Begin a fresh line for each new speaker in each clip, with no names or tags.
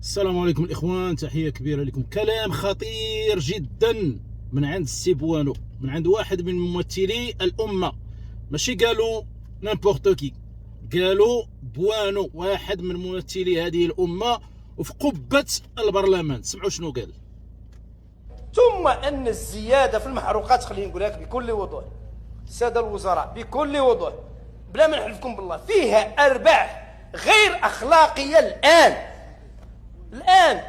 السلام عليكم الإخوان، تحية كبيرة لكم. كلام خطير جدا من عند السي بوانو، من عند واحد من ممثلي الأمة. ماشي قالوا نيمبورتو كي، قالوا بوانو واحد من ممثلي هذه الأمة وفي قبة البرلمان. سمعوا شنو قال.
ثم أن الزيادة في المحروقات، خليني نقول لك بكل وضوح السادة الوزراء، بكل وضوح بلا ما نحلفكم بالله، فيها أرباح غير أخلاقية. الآن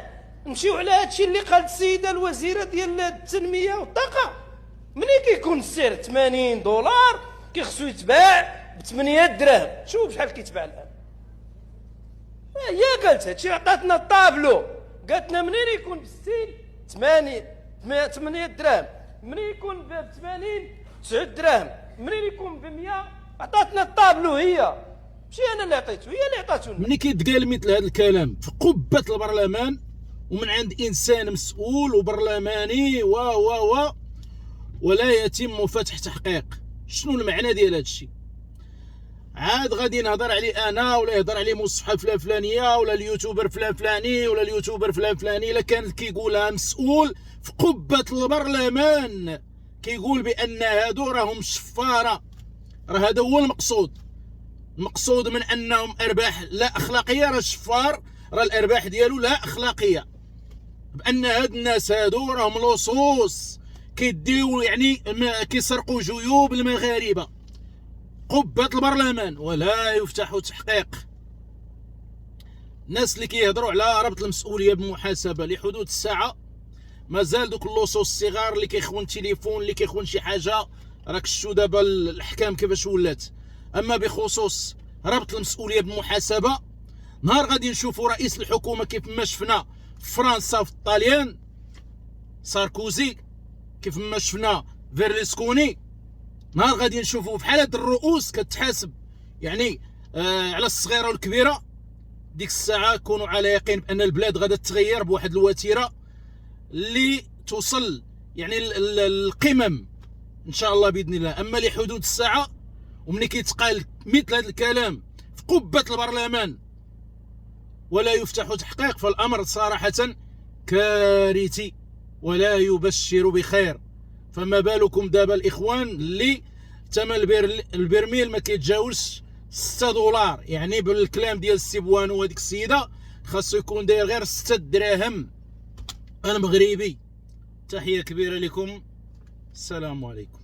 نمشيو على هذا الشيء اللي قالت السيدة الوزيرة ديال التنمية والطاقة. ملي كيكون السعر $80 كيخصو يتباع ب8 دراهم. شوف شحال كيتباع الآن. هي قالت هادشي، عطاتنا الطابلو، قالت لنا منين يكون ب60 8 دراهم، منين يكون ب80 9 دراهم، منين يكون ب100. عطاتنا الطابلو، هي ماشي انا اللي عطيته، هي اللي عطاتو.
ملي كيتقال مثل هذا الكلام في قبة البرلمان ومن عند إنسان مسؤول وبرلماني ولا يتم فتح تحقيق، شنو المعنى ديال هذا الشيء؟ عاد غادي نهضر عليه انا، ولا يهضر عليه من الصفحه فلانيه، ولا اليوتيوبر فلاني، ولا اليوتيوبر فلاني. الا كانت كيقولها مسؤول في قبة البرلمان كيقول بان هادو راهم شفاره، راه هذا هو المقصود من انهم ارباح لا اخلاقيه. راه الشفار راه الارباح ديالو لا اخلاقيه، بان هاد الناس هادو راهم لصوص كيديو، يعني كيسرقوا جيوب المغاربه. قبة البرلمان ولا يفتح تحقيق. الناس اللي كيهضروا على ربط المسؤوليه بمحاسبه لحدود الساعه، مازال دوك اللصوص الصغار اللي كيخون التليفون، اللي كيخون شي حاجه. راك شفتوا دابا الاحكام كيفاش ولات. اما بخصوص ربط المسؤوليه بمحاسبه، نهار غادي نشوفوا رئيس الحكومه كيف ما شفنا في فرنسا في الطاليان ساركوزي، كيف ما شفنا فيرلسكوني، نهار غادي نشوفوا في حالة الرؤوس كتحاسب يعني على الصغيره والكبيره. ديك الساعه كونوا على يقين بان البلاد غادا تتغير بواحد الوتيره اللي توصل يعني القمم ان شاء الله باذن الله. اما لحدود الساعه وملي كيتقال مثل هذا الكلام في قبة البرلمان ولا يفتح تحقيق، فالامر صراحه كارثي ولا يبشر بخير. فما بالكم دابا الاخوان اللي ثمن البرميل ما كيتجاوزش $6، يعني بالكلام ديال السي بوانو وهذيك السيده خاصو يكون داير غير 6 دراهم المغربي. تحيه كبيره لكم، السلام عليكم.